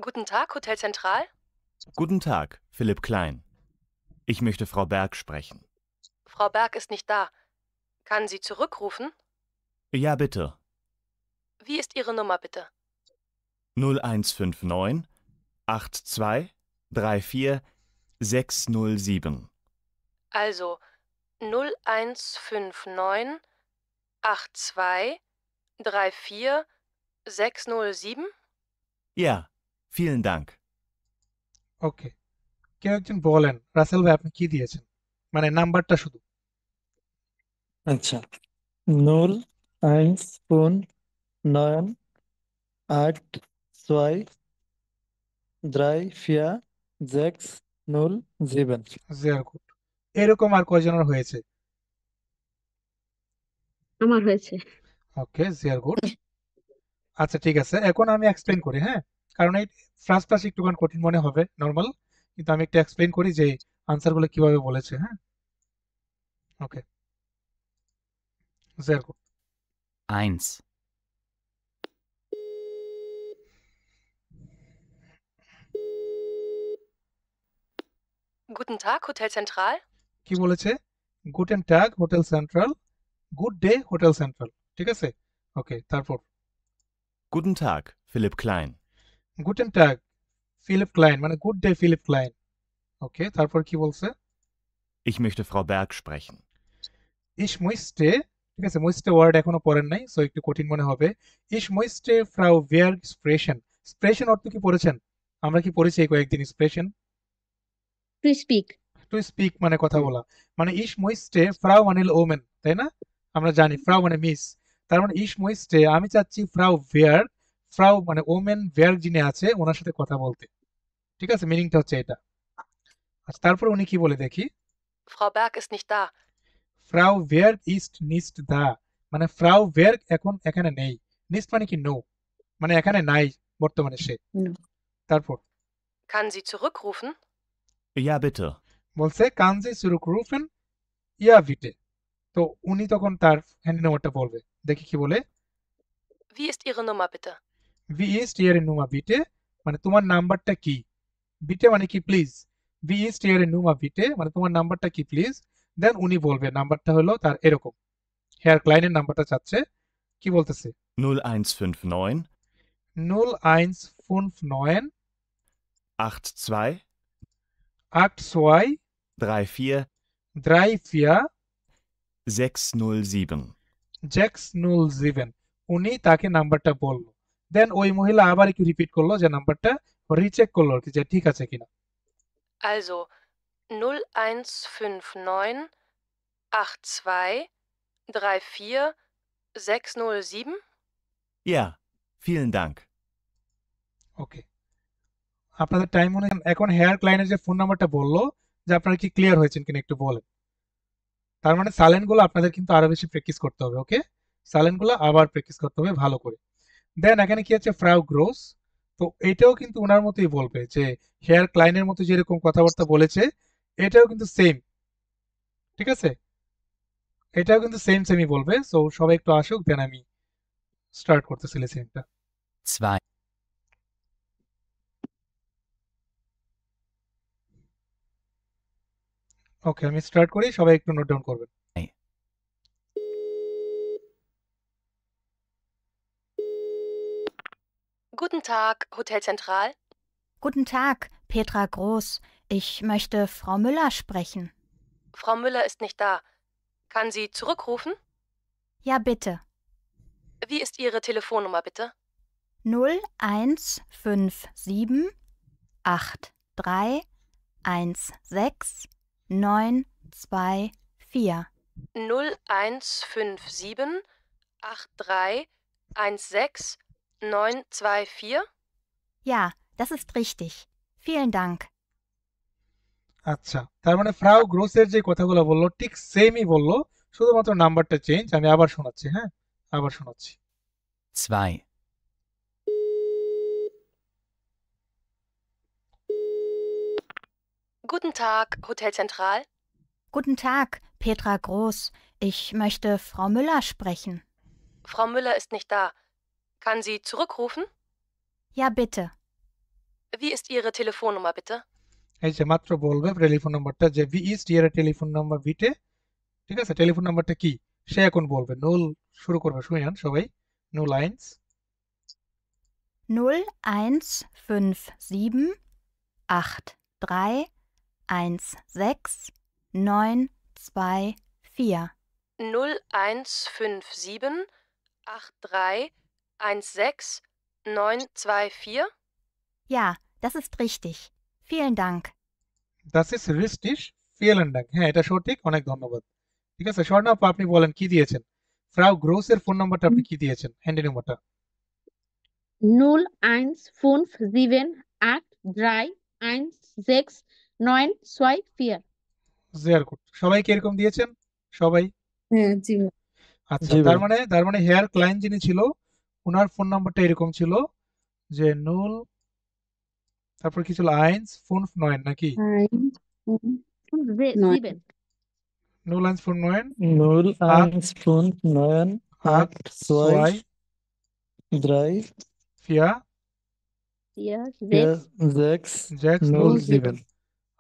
Guten Tag, Hotel Zentral. Guten Tag, Philipp Klein. Ich möchte Frau Berg sprechen. Frau Berg ist nicht da. Kann sie zurückrufen? Ja, bitte. Wie ist Ihre Nummer bitte? 0159 82 34 607. Also 0159 82 34 607. Ja, vielen Dank. ওকে, কেউ একজন বলেন রাসেল ভাই আপনি কি দিয়েছেন, মানে নাম্বারটা শুধু। আচ্ছা, 0159 82 34 607. Very good. এরকম আর কয়জনের হয়েছে? আমার হয়েছে। ওকে, ভেরি গুড। আচ্ছা ঠিক আছে, এখন আমি এক্সপ্লেন করি। হ্যাঁ, কারণ এই ফার্স্ট ফার্স্ট একটুখানি কঠিন মনে হবে নর্মাল, কিন্তু আমি একটু এক্সপ্লেন করি যে আনসারগুলো কিভাবে বলেছে। হ্যাঁ, okay, very good. 1, Guten Tag, Hotel Zentral. কি বলেছে? গুটেন ট্যাগ হোটেল সেন্ট্রাল, গুড ডে হোটেল সেন্ট্রাল। ঠিক আছে? ওকে, তারপর Guten Tag, Philipp Klein. গুটেন ট্যাগ ফিলিপ ক্লাইন মানে good day Philipp Klein. Okay, তারপর কি বলছে? Ich möchte Frau Berg sprechen. ইশ মুইস্টে, ঠিক আছে, মুইস্টে ওয়ার্ড এখনো পড়েন নাই, সো একটু কঠিন মনে হবে। ইশ মুইস্টে ফ্রাউ বেয়ার্গ স্প্রেশন। স্প্রেশন অর্থ কি পড়েছেন? আমরা কি পড়েছি এই কয়েকদিন স্প্রেশন? To speak. টু স্পিক মানে কথা বলা, মানে ইশ মুইস্টে ফ্রাউ মানে ওমেন, তাই না? আমরা জানি ফ্রাউ মানে মিস, তার মানে ইশ মুইস্টে আমি চাচ্ছি ফ্রাউ বেয়ার্গ, ফ্রাউ মানে ওমেন বেয়ার্গ যিনি আছে ওনার সাথে কথা বলতে। ঠিক আছে, মিনিংটা হচ্ছে এটা। আচ্ছা, তারপর উনি কি বলে দেখি? Frau Berg ist nicht da. ফ্রাউ বেয়ার্গ ইস্ট নিস্ট দা, মানে ফ্রাউ বেয়ার্গ এখন এখানে নেই, নিস্ট মানে কি নো, মানে এখানে নাই বর্তমানে সে। No. তারপর Kann sie zurückrufen? Ja, bitte. বলছে কানজি সুরুকরুফেন ইয়া ভিটে, তো উনি তখন তার হ্যান্ডি নাম্বারটা বলবে। দেখি কি বলে? Wie ist Ihre Nummer bitte? ভি ইস্ট ইয়ার নুমা বিটে, মানে তোমার নাম্বারটা কি? বিটে মানে কি প্লিজ, ভি ইস্ট ইয়ার নুমা বিটে মানে তোমার নাম্বারটা কি প্লিজ। দেন উনি বলবে নাম্বারটা হলো তার এরকম, হেয়ার ক্লাইনের নাম্বারটা চাচ্ছে। কি বলতেছে? 0159 0159 82 82 34 34 607. 607। উনি তাকে নাম্বারটা বললো, দেন ওই মহিলা আবার একটু রিপিট করলো যে নাম্বারটা রিচেক করলো আর কি, যে ঠিক আছে কিনা। Also 0159 82 34 607. Ja, vielen Dank. ওকে, আপনাদের টাইম মনে এখন হেয়ার ক্লাইনের যে ফোন নাম্বারটা বললো, যে আপনারা কি ক্লিয়ার হয়েছেন কিনা একটু বলেন। তার মানে সাইলেন্ট গুলো আপনাদের কিন্তু আরো বেশি প্র্যাকটিস করতে হবে। ওকে, সাইলেন্ট গুলো আবার প্র্যাকটিস করতে হবে ভালো করে। দেন এখানে কি আছে? ফ্রাউ গ্রোস, তো এটাও কিন্তু ওনার মতোই বলবে, যে হেয়ার ক্লাইনের মতো যেরকম কথাবার্তা বলেছে এটাও কিন্তু সেম। ঠিক আছে, এটাও কিন্তু সেমই বলবে। সো সবাই একটু আসুক, দেন আমি স্টার্ট করতেছি লিসেনিংটা। 2, ওকে, আমি স্টার্ট করি, সবাই একটু নোট ডাউন করবেন। Guten Tag, Hotel Zentral. Guten Tag, Petra Groß. Ich möchte Frau Müller sprechen. Frau Müller ist nicht da. Kann sie zurückrufen? Ja, bitte. Wie ist Ihre Telefonnummer bitte? 0157 83 16 924. 0157 83 16 924. Ja, das ist richtig. Vielen Dank. আচ্ছা, তার মানে ফ্রাউ গ্রোসের যে কথাগুলো বললো ঠিক সেমই বললো, শুধুমাত্র নাম্বারটা চেঞ্জ। আমি আবার শোনাচ্ছি, হ্যাঁ আবার শোনাচ্ছি। 2, Guten Tag, Hotel Zentral. Guten Tag, Petra Groß. Ich möchte Frau Müller sprechen. Frau Müller ist nicht da. Kann sie zurückrufen? Ja, bitte. Wie ist Ihre Telefonnummer bitte? এই যে মাত্র বলবে টেলিফোন নাম্বারটা, যে ভি ইস্ট ইয়ার টেলিফোন নাম্বার বিটে। ঠিক আছে, টেলিফোন নাম্বারটা কি সে এখন বলবে। নুল শুরু করবে, শুনেন সবাই। No lines 0157 83 16 924. 0157 83 16 924. Ja, das ist richtig. Vielen Dank. দাস ইজ রিস্টিশ ফিয়েলেন ডাক, হ্যাঁ এটা সঠিক, অনেক ধন্যবাদ। ঠিক আছে, স্বর্ণা আপু আপনি বলেন কি দিয়েছেন? ফ্রাউ গ্রোসের ফোন নাম্বারটা আপনি কি দিয়েছেন, হ্যান্ডি নাম্বারটা? 0157 জেয়ার গুড, সবাই কি এরকম দিয়েছেন? সবাই? হ্যাঁ জি আচ্ছা, জি তার ভাই। মানে হেয়ার ক্লায়েন্ট যিনি ছিল ওনার ফোন নাম্বারটা এরকম ছিল, যে নুল তারপর কি ছিল, আইন্স ফোন নয়েন নাকি? নুল আইন্স ফোন নয়েন 0159 আট 82 ছয় 3 ফিয়া 4 6 জ্যাক্স নুল 07.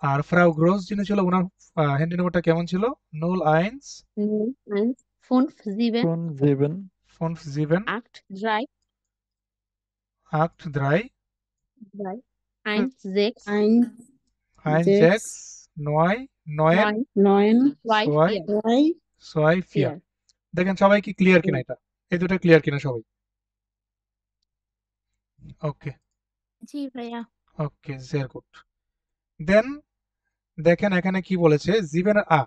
আর ফ্রাউ গ্রোস যিনি ছিল ওনার হ্যান্ডি নাম্বারটা কেমন ছিল? 01 01 57 কোন দেবেন 57 83 83 16 9 দেখেন সবাই কি ক্লিয়ার কিনা এটা? এই দুটো ক্লিয়ার কিনা সবাই? ওকে জি ভাইয়া। ওকে ভেরি গুড। দেন দেখেন এখানে কি বলেছে, জিভেনের আ,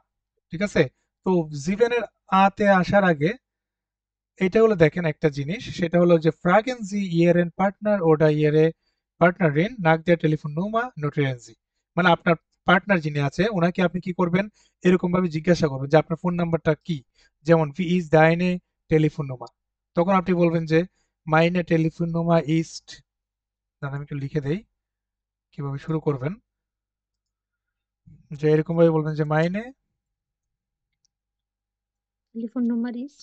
ঠিক আছে? তো জিভেনের আতে আসার আগে এটা হলো দেখেন একটা জিনিস, সেটা হলো যে ফ্রাগেন জি ইয়েরেন পার্টনার ওডা ইয়েরে পার্টনার রিন নাক দিয়ে টেলিফোন নুমা নোটেরেন জি, মানে আপনার পার্টনার যিনি আছে ওনাকে আপনি কি করবেন, এরকম ভাবে জিজ্ঞাসা করবেন যে আপনার ফোন নাম্বারটা কি, যেমন ভি ইজ দাইনে টেলিফোন নুমা, তখন আপনি বলবেন যে মাইনে টেলিফোন নুমা ইস্ট, আমি একটু লিখে দেই কিভাবে শুরু করবেন, যে এরকম ভাবে বলবেন যে মাইনে Telephone number is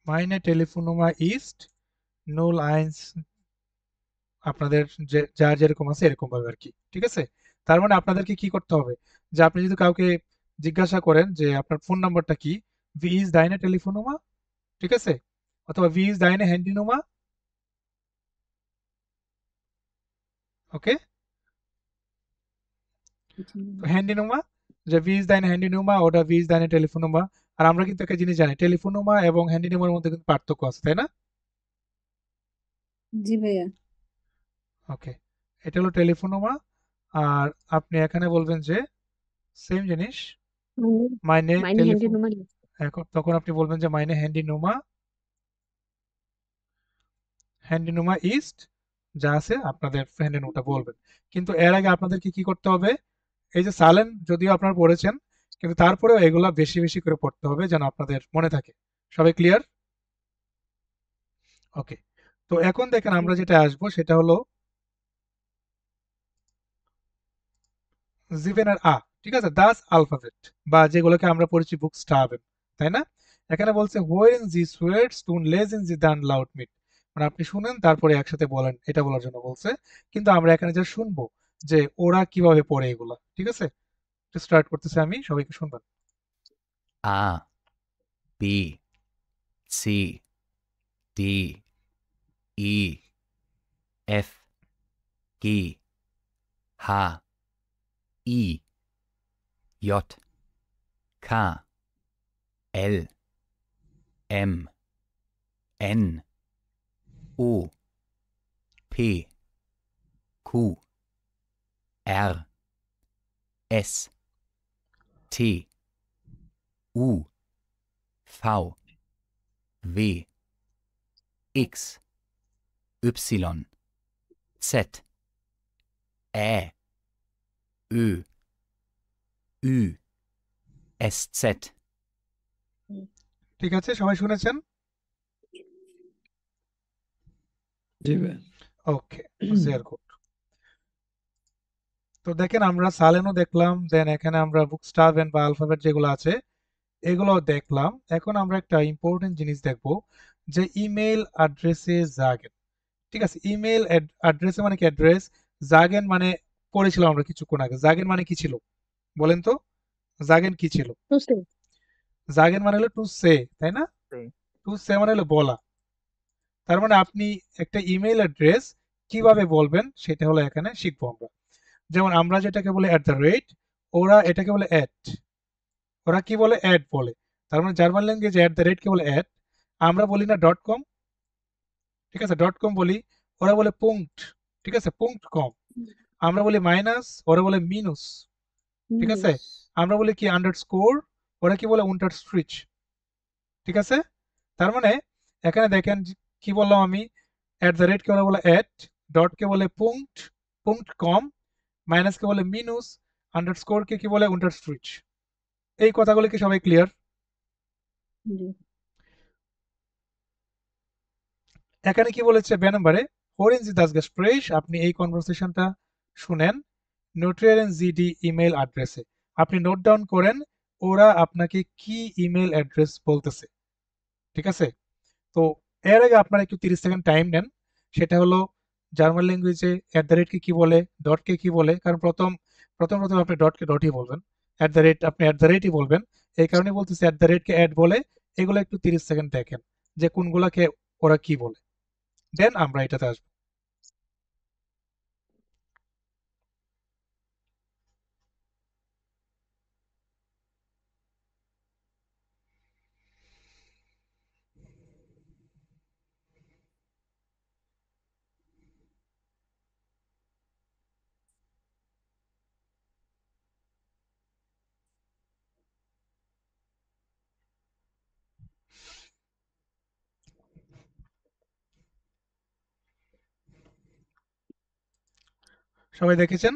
meine Telefonnummer ist 01, আপনাদের যার যেরকম আছে এরকম ভাবে আর কি, ঠিক আছে? তার মানে আপনাদেরকে কি করতে হবে, যে আপনি যদি কাউকে জিজ্ঞাসা করেন যে আপনার ফোন নাম্বারটা কি, ভি ইজ দাইনে টেলিফোনুমা, ঠিক আছে, অথবা ভি ইজ দাইনে হ্যান্ডিনুমা, ওকে, হ্যান্ডিনুমা, যে ভি ইজ দাইনে হ্যান্ডিনুমা ওটা ভি ইজ দাইনে টেলিফোনুমা। আর আমরা কিন্তু একটা জিনিস জানি, টেলিফোনুমা এবং হ্যান্ডিনুমার মধ্যে কিন্তু পার্থক্য আছে, তাই না? জি ভাইয়া। ওকে, এটা হলো টেলিফোনুমা। আর আপনি এখানে বলবেন যে সেম জিনিস মাইনে Meine টেলিফোন, Handynummer ist তখন আপনি বলবেন যে মাইনে হ্যান্ডিনুমা ইস্ট, যা আছে আপনাদের হ্যান্ডিনুমাটা বলবেন। কিন্তু এর আগে আপনাদেরকে কি করতে হবে, এই যে সালেন যদিও আপনারা পড়েছেন কিন্তু তারপরেও এগুলা বেশি বেশি করে পড়তে হবে যেন আপনাদের মনে থাকে। সবাই ক্লিয়ার? ওকে, তো এখন দেখেন আমরা যেটা আসবো সেটা হলো জিভেনের আ, ঠিক আছে, দাস আলফাবেট, বা যেগুলোকে আমরা পড়েছি বুকস্টাবেন, তাই না? এখানে বলছে হোয়েন জি সোয়েটস টুন লেজিন জি দান লাউড মিট, মানে আপনি শুনেন তারপরে একসাথে বলেন, এটা বলার জন্য বলছে। কিন্তু আমরা এখানে যা শুনবো যে ওরা কিভাবে পড়ে এগুলা, ঠিক আছে? স্টার্ট করতেছে আমি, সবাইকে শুনবেন। A, B, C, D, E, F, G, H, I, J, K, L, M, N, O, P, Q, R, S, T, U, V, W, X, Y, Z, Ä, Ö, Ü, SZ. ঠিক আছে, সবাই শুনেছেন? জি ভাই। ওকে ভেরি গুড। তো দেখেন আমরা সালেনও দেখলাম, দেন এখানে আমরা বুকস্টাবেন বা অ্যালফাবেট যেগুলো আছে এগুলো দেখলাম। এখন আমরা একটা ইম্পর্টেন্ট জিনিস দেখব, যে ইমেল অ্যাড্রেসে জাগেন, ঠিক আছে? ইমেল অ্যাড্রেসে মানে কি অ্যাড্রেস, জাগেন মানে পড়েছিলাম আমরা কিছুক্ষণ আগে, জাগেন মানে কি ছিল বলেন তো? জাগেন কি ছিল? to say. জাগেন মানে হলো টু সে, তাই না? Say. টু সে মানে হলো বলা। তার মানে আপনি একটা ইমেল অ্যাড্রেস কিভাবে বলবেন সেটা হলো এখানে শিখবো আমরা। যেমন আমরা যেটাকে বলে @, ওরা এটাকে বলে অ্যাট, ওরা কি বলে অ্যাট বলে। তার মানে জার্মান ল্যাঙ্গুয়েজে @ কে বলে অ্যাট, আমরা বলি না .com, ঠিক আছে, .com বলি, ওরা বলে পুঙ্কট, ঠিক আছে, .com, আমরা বলি মাইনাস, ওরা বলে মিনুস, ঠিক আছে, আমরা বলি কি আন্ডারস্কোর, ওরা কি বলে unterstrich, ঠিক আছে? তার মানে এখানে দেখেন কি বললাম আমি, @ কে ওরা বলে অ্যাট, কে বলে .com, মাইনাস কে বলে মিনুস, আন্ডারস্কোর কে কি বলে unterstrich। এই কথাগুলো কি সবাই ক্লিয়ার? জি। এখানে কি বলেছে বে নম্বরে, হোরেন জি দাস গেস্প্রেশ, আপনি এই কনভারসেশনটা শুনেন নোটরিয়ারেন জিডি ইমেল অ্যাড্রেসে, আপনি নোট ডাউন করেন ওরা আপনাকে কি ইমেল অ্যাড্রেস বলতেছে, ঠিক আছে? তো এর আগে আপনারা একটু 30 সেকেন্ড টাইম নেন, সেটা হলো জার্মান ল্যাঙ্গুয়েজে কে কি বলে, ডটকে কি বলে, কারণ প্রথম আপনি ডটকে ডটই বলবেন, আপনি ই বলবেন। এই কারণে বলতেছি কে অ্যাড বলে। এগুলো একটু 30 সেকেন্ড দেখেন যে কোনগুলাকে ওরা কি বলে, দেন আমরা এটাতে আসবো। সবাই দেখেছেন?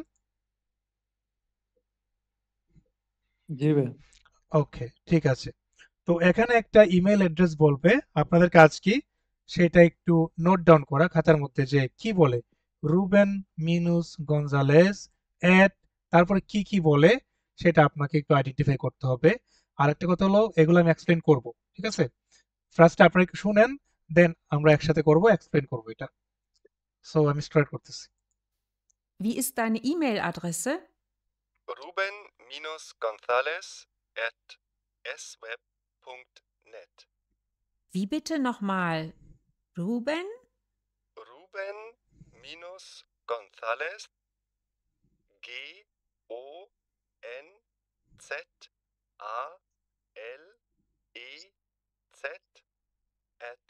জি ভাইয়া। ওকে, ঠিক আছে। তো এখানে একটা ইমেল অ্যাড্রেস বলবে, আপনাদের কাজ কি সেটা একটু নোট ডাউন করা খাতার মধ্যে, যে কি বলে রুবেন মিনুস গঞ্জালেস এট, তারপরে কি কি বলে সেটা আপনাকে একটু আইডেন্টিফাই করতে হবে। আর একটা কথা হলো, এগুলো আমি এক্সপ্লেন করব, ঠিক আছে? ফার্স্ট আপনারা একটু শুনেন, দেন আমরা একসাথে করব, এক্সপ্লেন করব এটা। সো আমি স্টার্ট করতেছি। Wie ist deine E-Mail-Adresse? Ruben-Gonzales@sweb.net. Wie bitte nochmal? Ruben? Ruben-Gonzales GONZALEZ at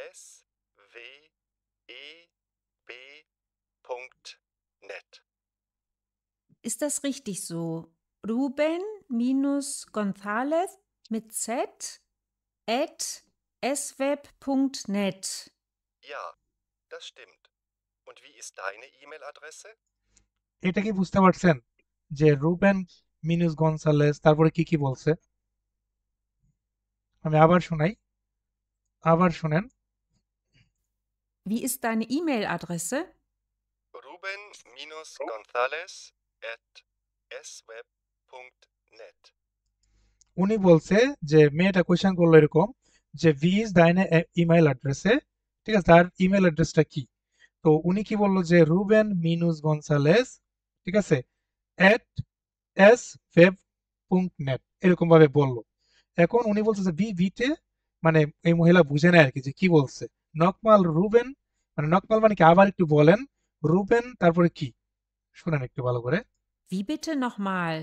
esweb.net. Ist das richtig so? Ruben-Gonzales mit Z at sweb.net. Ja, das stimmt. Und wie ist deine E-Mail-Adresse? এটা কি বুঝতে পারছেন যে Ruben মিনুস Gonzalez তারপরে কি কি বলছে? আমি আবার শোনাই, আবার শুনেন। Wie ist deine E-Mail-Adresse? Ruben-Gonzales@sweb.net. উনি বলছে যে মেয়েটা কোয়েশ্চেন করলো এরকম যে ভি ইজ দাইনে ইমেল অ্যাড্রেসে, ঠিক আছে, তার ইমেল অ্যাড্রেসটা কি? তো উনি কি বললো যে রুবেন মিনুস গনসালেস, ঠিক আছে, এট এস ওয়েব .net এরকম ভাবে বললো। এখন উনি বলছে যে ভিতে, মানে এই মহিলা বুঝে নেয় আর কি যে কি বলছে। নকমাল রুবেন, মানে নকমাল মানে কি, আবার একটু বলেন রুবেন তারপরে কি, শুনেন একটু ভালো করে। Wie bitte nochmal?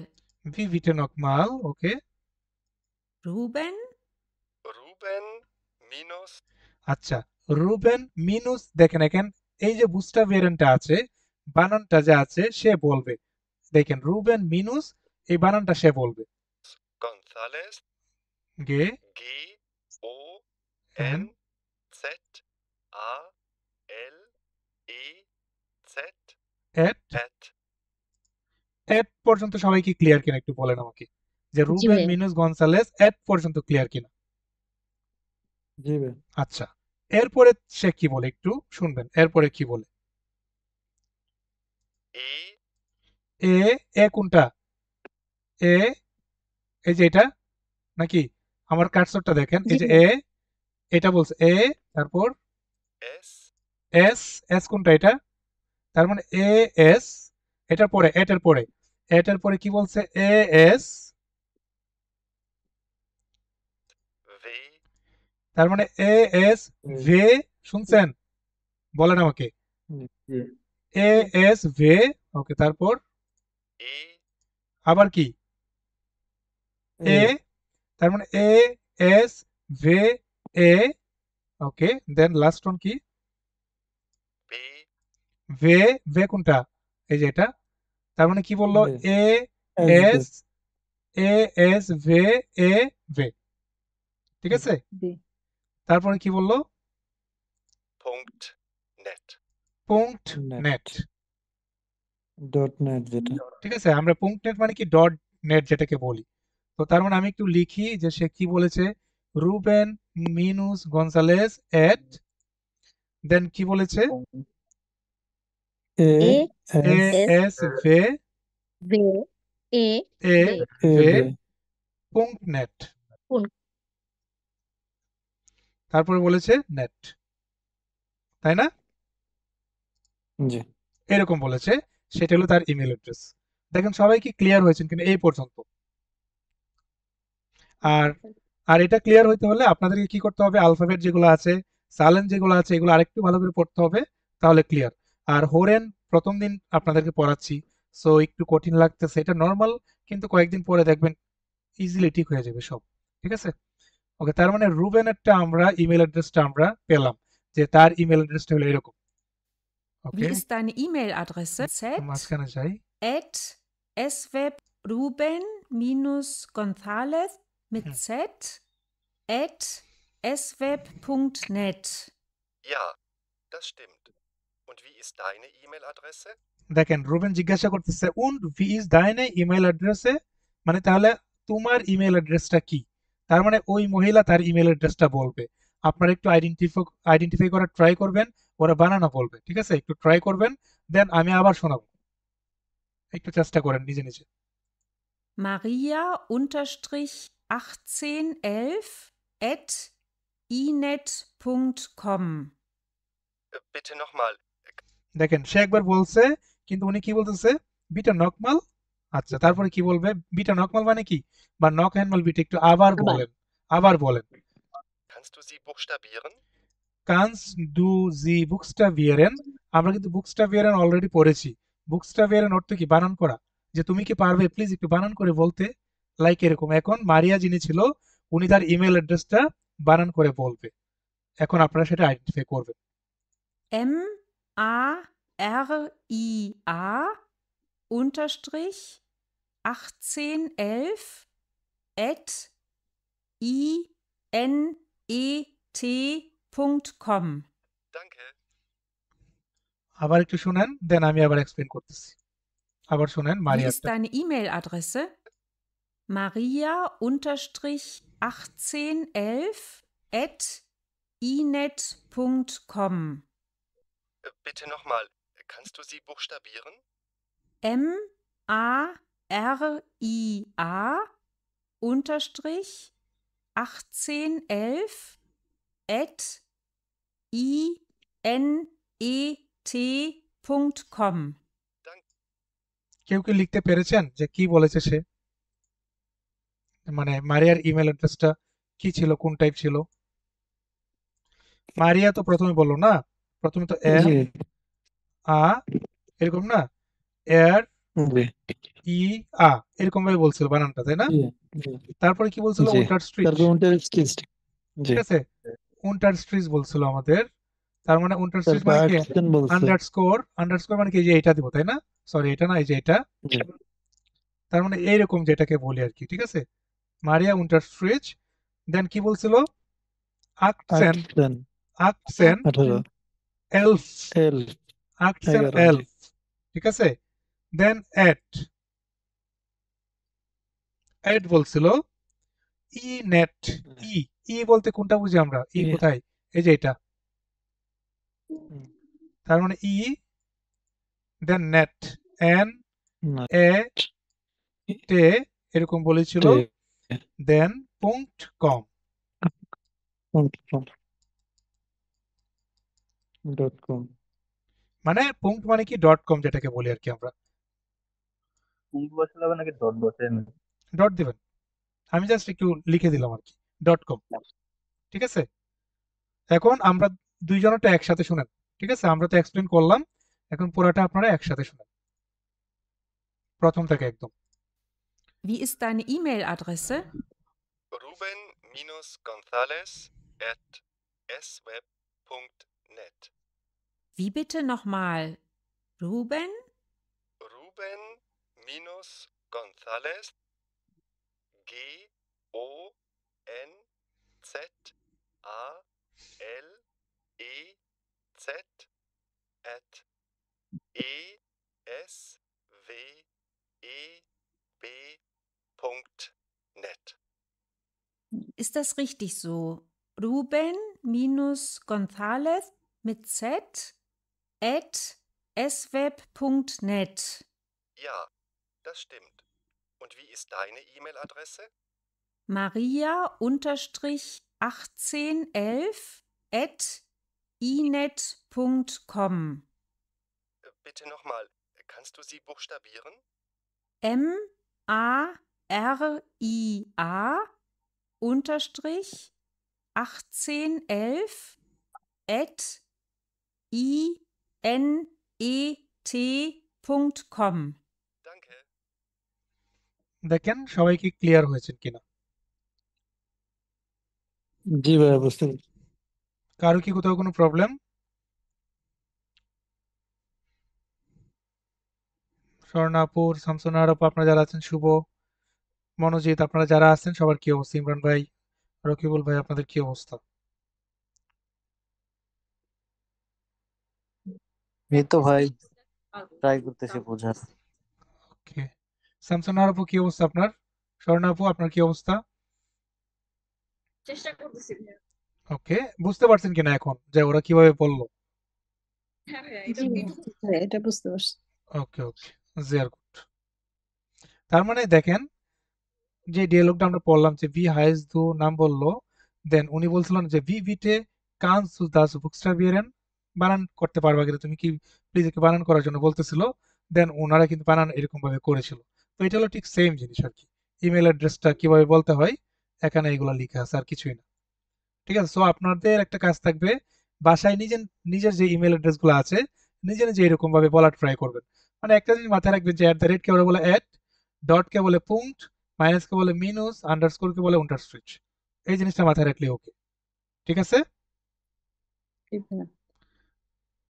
ভিতে নকমাল, ওকে। Ruben? Ruben- আচ্ছা, রুবেন মিনুস, দেখেন এখানে এই যে বুস্টা ভেরিয়েন্টটা আছে, বানানটা যে আছে সে বলবে। দেখেন রুবেন মিনুস, এই বানানটা সে বলবে। Gonzales gay N GONZALEZ at at এট পর্যন্ত সবাই কি ক্লিয়ার কিনা একটু বলেন আমাকে, যে জি রুবেন ভাইয়া। মিনুস গনসালেস এট পর্যন্ত ক্লিয়ার কিনা? জি ভাইয়া। আচ্ছা, এরপরে সে কি বলে একটু শুনবেন, এরপরে কি বলে। E এ এ কোনটা? এ এই যে এটা নাকি, আমার কার্সরটা দেখেন, জি এই যে ভাইয়া। এ, এটা বলছে এ, তারপর S এস, এস কোনটা এটা? তার মানে এ এস, এটার পরে এটার পরে, এটার পরে কি বলছে? এ এস, V তার মানে এ এস ভে, শুনছেন? বলেন আমাকে, জি। এ এস ভে, ওকে, তারপর E আবার কি এ, তার মানে A S V A, okay, then last one কি? B ভে, ভে কোনটা? এই যে এটা, তার মানে কি বললো? ভে। A S, A S V এ ভে, ঠিক আছে? জি। তারপরে কি বললো? .net. পুংট নেট, .net যেটা। ঠিক আছে? আমরা পুংট নেট মানে কি ডট নেট যেটাকে বলি। তো তার মানে আমি একটু লিখি যে সে কি বলেছে, রুবেন মিনুস গনসালেস এট, দেন কি বলেছে? এ এ এ এস এস ভে ভে এ এ ভে ভে ভে। পুংট নেট, পুন- তারপরে বলেছে নেট। তাই না? জি এরকম বলেছে, সেটা হলো তার ইমেল অ্যাড্রেস। দেখেন সবাই কি ক্লিয়ার হয়েছেন কিনা এই পর্যন্ত? আর আর এটা ক্লিয়ার হইতে হলে আপনাদেরকে কি করতে হবে, আলফাবেট যেগুলো আছে, সাইলেন্ট যেগুলো আছে, এগুলো আরেকটু ভালো করে পড়তে হবে, তাহলে ক্লিয়ার। আর হোরেন প্রথম দিন আপনাদেরকে পড়াচ্ছি, সো একটু কঠিন লাগতেছে, এটা নর্মাল, কিন্তু কয়েকদিন পরে দেখবেন ইজিলি ঠিক হয়ে যাবে সব। ঠিক আছে? ওকে, তার মানে রুবেনেরটা আমরা ইমেল অ্যাড্রেসটা আমরা পেলাম, যে তার ইমেল অ্যাড্রেসটা হলো এরকম। ওকে, Wie ist deine E-Mail-Adresse? মাঝখানে যাই। at sweb-ruben-gonzales mit hmm, z at sweb.net. Ja, das stimmt. Und wie ist deine E-Mail-Adresse? দেখেন রুবেন জিজ্ঞাসা করতেছে und wie ist deine email অ্যাড্রেসে, মানে তাহলে তোমার ইমেল অ্যাড্রেসটা কি? তার মানে ওই মহিলা তার ইমেল অ্যাড্রেসটা বলবে, আপনারা একটু আইডেন্টিফাই করার ট্রাই করবেন, ওরা বানানো বলবে। ঠিক আছে, একটু ট্রাই করবেন, দেন আমি আবার শোনাবো, একটু চেষ্টা করেন নিজে নিজে। Maria-1811 at inet.com. Bitte nochmal. দেখেন সে একবার বলছে, কিন্তু উনি কি বলতেছে, বিটা নকমাল। আচ্ছা, তারপরে কি বলবে, বিটা নকমাল মানে কি, বা নক হ্যান্ডমাল বিটা, একটু আবার বলেন, আবার বলেন। Kannst du sie buchstabieren? কানস ডু জি বুকস্টাভিয়ারেন, আমরা কিন্তু বুকস্টাভিয়ারেন অলরেডি পড়েছি। বুকস্টাভিয়ারেন অর্থ কি, বানান করা, যে তুমি কি পারবে প্লিজ একটু বানান করে বলতে, লাইক এরকম। এখন মারিয়া যিনি ছিল, উনি তার ইমেল অ্যাড্রেসটা বানান করে বলবে, এখন আপনারা সেটা আইডেন্টিফাই করবেন। MARIA unterstrich 1811 at inet.com. Danke. আবার একটু শুনেন, দেন আমি আবার এক্সপ্লেন করতেছি। আবার শুনেন Wie ist মারিয়াটা। deine E-Mail-Adresse? Maria-1811 at inet.com. Bitte nochmal. Kannst du sie buchstabieren? MARIA unterstrich 1811 at inet.com. কেউ কি লিখতে পেরেছেন যে কি বলেছে সে, মানে মারিয়ার ইমেল অ্যাড্রেসটা কি ছিল, কোন টাইপ ছিল? মারিয়া তো প্রথমে বললো না, প্রথমে তো এম জি আ এরকম না, এর জি ই আ এরকম ভাবে বলছিল বানানটা, তাই না? জি জি তারপরে কি বলছিল, জি উন্টার স্ট্রিচ। তারপর উন্টার স্টিচ জি ঠিক আছে, উন্টার স্ট্রিচ বলছিল আমাদের, তার মানে উন্টার স্ট্রিচ তারপর মানে কি, আর্টসেন বলছে আন্ডারস্কোর মানে কি, এই যে এটা দিব, তাই না? সরি, এটা না, এই যে এটা, জি তার মানে এইরকম যেটাকে বলি আর কি। ঠিক আছে, মারিয়া উন্টার স্ট্রিচ, দেন কি বলছিল, আকসেন, আর্টসেন আকসেন 18 এলফ, এল আকসেন 11 জি এলফ। ঠিক আছে, দেন এড বলছিল ই নেট, ই ই বলতে কোনটা বুঝি আমরা, ই ই- কোথায়, এই যে এটা, হুম, তার মানে ই, দেন নেট, এন না এ টে এরকম বলেছিল, টে দেন পুংট কম। .com মানে পুংট মানে কি, ডট কম যেটাকে বলি আর কি আমরা। পুঙ্গ বসালে হবে নাকি ডট বসেন? ডট দিবেন, আমি জাস্ট একটু লিখে দিলাম আর কি, ডট কম। ঠিক আছে, এখন আমরা দুইজনটা একসাথে শুনেন। ঠিক আছে, আমরা তো এক্সপ্লেন করলাম, এখন পুরাটা আপনারা একসাথে শুনেন, প্রথম থেকে একদম। Wie ist deine E-Mail-Adresse? Ruben-Gonzales at sweb.net. Wie bitte nochmal? Ruben? Ruben-Gonzales Gonzalez at esweb.net. Ist das richtig so? Ruben-Gonzales mit z at sweb.net. Ja, das stimmt. Und wie ist deine E-Mail-Adresse? Maria-1811 at inet.com. Bitte nochmal. Kannst du sie buchstabieren? MARIA unterstrich 1811 at inet.com. Danke. দেখেন সবাই কি clear হয়েছেন কিনা? জি ভাইয়া বুঝতে পেরেছি। কারো কি কোথাও কোনো প্রবলেম? স্বর্ণাপুর, শামসুনার আপু, আপনারা যারা আছেন, শুভ, মনোজিৎ, আপনারা যারা আছেন সবার কি অবস্থা? ইমরান ভাই, রকিবুল ভাই, আপনাদের কি অবস্থা? এই তো ভাই ট্রাই করতেছি বোঝার। ওকে, শামসুনার আপু কি অবস্থা আপনার? স্বর্ণা আপু আপনার কি অবস্থা? চেষ্টা করতেছি ভাইয়া। ওকে, বুঝতে পারছেন কিনা এখন যে ওরা কিভাবে বললো? হ্যাঁ ভাইয়া, জি ভাইয়া, এটা বুঝতে পারছি। ওকে ওকে, ভেরি গুড। তার মানে দেখেন যে ডিয়ালগটা আমরা পড়লাম যে ভি হাইজ দু নাম বললো, দেন উনি বলছিলেন যে ভি বিটে কান্স দু দাস বুকস্টাবিয়েরেন, বানান করতে পারবা কিনা তুমি কি প্লিজ, একে বানান করার জন্য বলতেছিল। দেন ওনারা কিন্তু বানান এরকম ভাবে করেছিল। তো এটা হলো ঠিক সেম জিনিস আর কি, ইমেল অ্যাড্রেসটা কিভাবে বলতে হয় এখানে এগুলো লিখা আছে, আর কিছুই না। ঠিক আছে, সো আপনাদের একটা কাজ থাকবে, বাসায় নিজের যে ইমেল অ্যাড্রেস গুলো আছে নিজে নিজে এরকম ভাবে বলার ট্রাই করবেন। মানে একটা জিনিস মাথায় রাখবেন যে @ কে ওরা বলে অ্যাট, ডট কে বলে পুংট, মাইনাস কে বলে মিনুস, আন্ডারস্কোর কে বলে unterstrich। এই জিনিসটা মাথায় রাখলে ওকে, ঠিক আছে। ঠিক ভাইয়া।